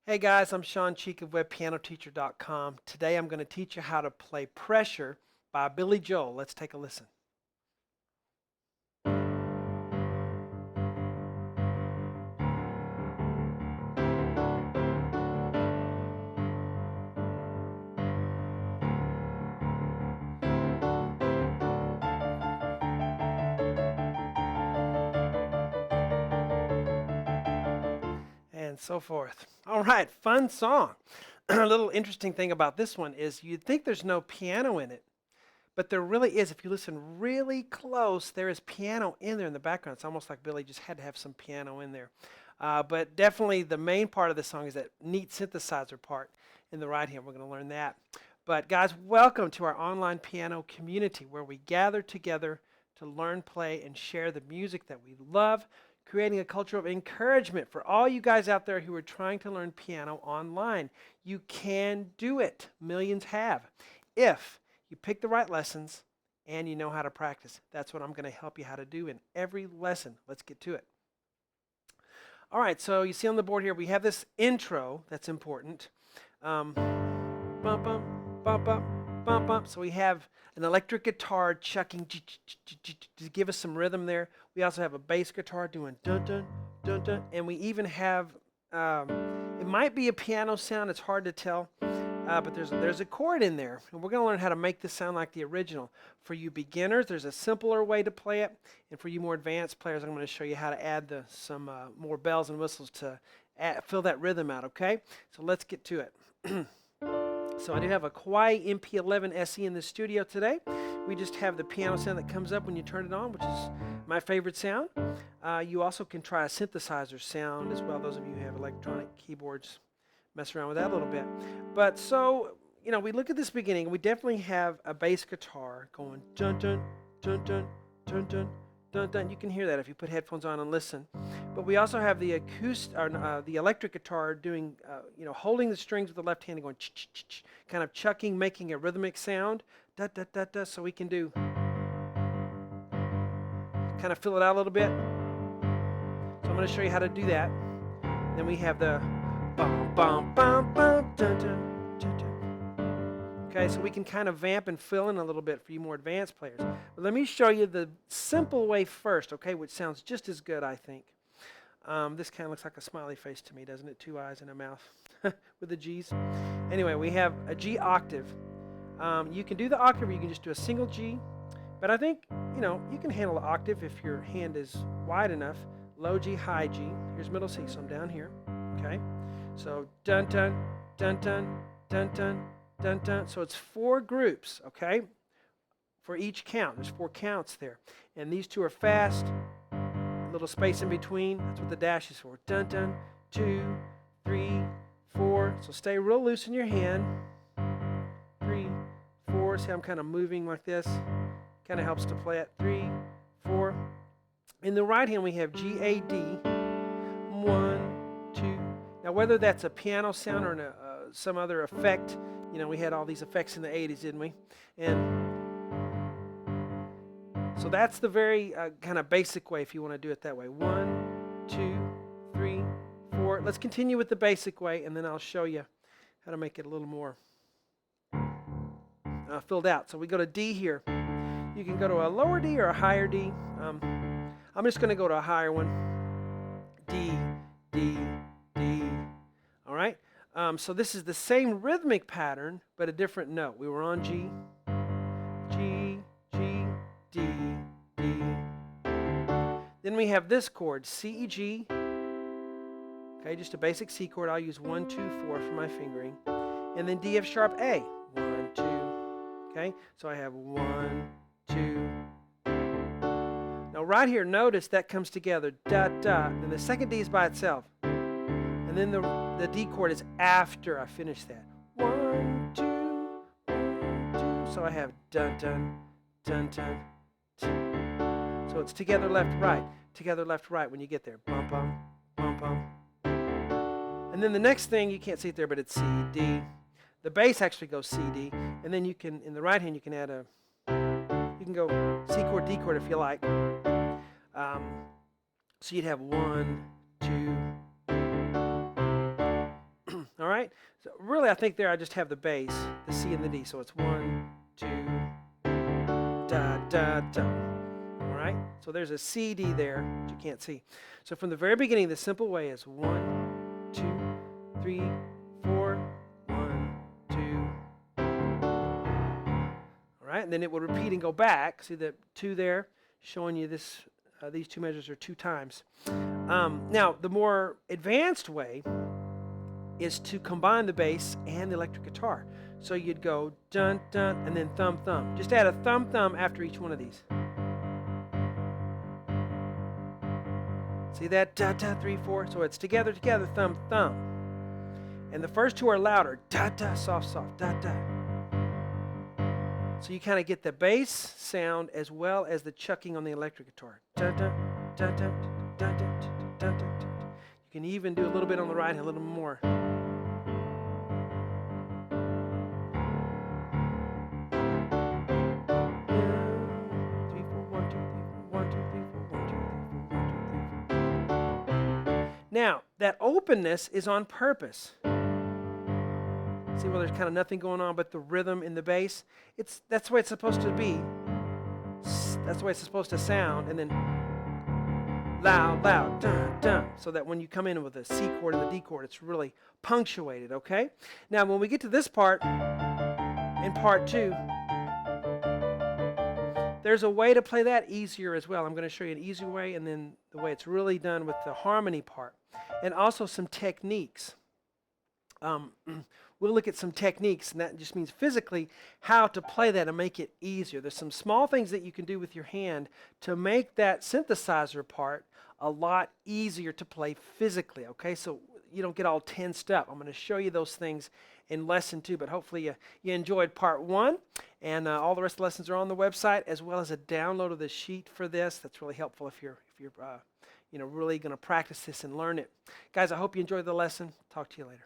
Hey guys, I'm Shawn Cheek of WebPianoTeacher.com. Today I'm going to teach you how to play Pressure by Billy Joel. Let's take a listen. And so forth. All right, fun song. A little interesting thing about this one is you'd think there's no piano in it, but there really is. If you listen really close, there is piano in there in the background. It's almost like Billy just had to have some piano in there. But definitely the main part of the song is that neat synthesizer part in the right hand. We're going to learn that. But guys, welcome to our online piano community where we gather together to learn, play, and share the music that we love, creating a culture of encouragement for all you guys out there who are trying to learn piano online. You can do it. Millions have. If you pick the right lessons and you know how to practice. That's what I'm going to help you how to do in every lesson. Let's get to it. All right, so you see on the board here, we have this intro that's important. Bum, bum, bum, bum, bum, bum. So we have an electric guitar chucking to give us some rhythm there. We also have a bass guitar doing dun dun dun dun, and we even have it might be a piano sound. It's hard to tell, but there's a chord in there, and we're going to learn how to make this sound like the original. For you beginners, there's a simpler way to play it, and for you more advanced players, I'm going to show you how to add some more bells and whistles to fill that rhythm out. Okay, so let's get to it. So I do have a Kawai MP11 SE in the studio today. We just have the piano sound that comes up when you turn it on, which is my favorite sound. You also can try a synthesizer sound as well. Those of you who have electronic keyboards, mess around with that a little bit. But so, you know, we look at this beginning. We definitely have a bass guitar going dun dun dun dun dun dun dun dun. You can hear that if you put headphones on and listen. But we also have the the electric guitar doing, holding the strings with the left hand and going ch-ch-ch-ch, kind of chucking, making a rhythmic sound. Da da da da. So we can do, kind of fill it out a little bit. So I'm going to show you how to do that. Then we have the bum bum bum bum dun dun dun dun. Okay, so we can kind of vamp and fill in a little bit for you more advanced players. But let me show you the simple way first, okay, which sounds just as good, I think. This kind of looks like a smiley face to me, doesn't it? Two eyes and a mouth with the G's. Anyway, we have a G octave. You can do the octave or you can just do a single G. But I think, you can handle an octave if your hand is wide enough. Low G, high G. Here's middle C, so I'm down here. Okay? So dun dun, dun dun, dun dun, dun dun. So it's 4 groups, okay? For each count. There's 4 counts there. And these 2 are fast. Little space in between. That's what the dash is for. Dun dun, 2, 3, 4. So stay real loose in your hand. 3, 4. See how I'm kind of moving like this? Kind of helps to play it. 3, 4. In the right hand we have G, A, D. 1, 2. Now whether that's a piano sound or some other effect, we had all these effects in the 80s, didn't we? And so that's the very kind of basic way if you want to do it that way. 1, 2, 3, 4. Let's continue with the basic way, and then I'll show you how to make it a little more filled out. So we go to D here. You can go to a lower D or a higher D. I'm just going to go to a higher one. D, D, D. All right? So this is the same rhythmic pattern, but a different note. We were on G, G, G, D, D. Then we have this chord, C, E, G. Okay, just a basic C chord. I'll use 1, 2, 4 for my fingering. And then D, F sharp, A. 1, 2. Okay, so I have 1, 2. Now right here, notice that comes together, da, da. Then the second D is by itself. And then the D chord is after I finish that. 1, 2, 1, 2. So I have dun, dun, dun, dun. So it's together, left, right. Together, left, right when you get there. Bum, bum, bum, bum. And then the next thing, you can't see it there, but it's C, D. The bass actually goes C, D. And then you can, in the right hand, you can add you can go C chord, D chord if you like. So you'd have 1, 2. All right. So really, I think there I just have the bass, the C and the D. So it's 1, 2, da da da. All right. So there's a C D there, which you can't see. So from the very beginning, the simple way is 1, 2, 3, 4, 1, 2. All right, and then it would repeat and go back. See the 2 there, showing you this. These 2 measures are 2 times. Now, the more advanced way is to combine the bass and the electric guitar. So you'd go dun dun and then thumb thumb. Just add a thumb thumb after each one of these. See that? Da da 3 4. So it's together together thumb thumb. And the first 2 are louder. Da da soft soft da da. So you kind of get the bass sound as well as the chucking on the electric guitar. Da da da da da da da da. You can even do a little bit on the right hand, a little more. Now, that openness is on purpose. See, well, there's kind of nothing going on but the rhythm in the bass. That's the way it's supposed to be. That's the way it's supposed to sound. And then loud, loud, dun, dun. So that when you come in with the C chord and the D chord, it's really punctuated, okay? Now, when we get to this part, in part 2, there's a way to play that easier as well. I'm going to show you an easier way and then the way it's really done with the harmony part. And also some techniques. We'll look at some techniques, and that just means physically how to play that and make it easier. There's some small things that you can do with your hand to make that synthesizer part a lot easier to play physically, okay? So you don't get all tensed up. I'm going to show you those things in lesson 2, but hopefully you enjoyed part 1, and all the rest of the lessons are on the website, as well as a download of the sheet for this. That's really helpful if you're really going to practice this and learn it. Guys, I hope you enjoyed the lesson. Talk to you later.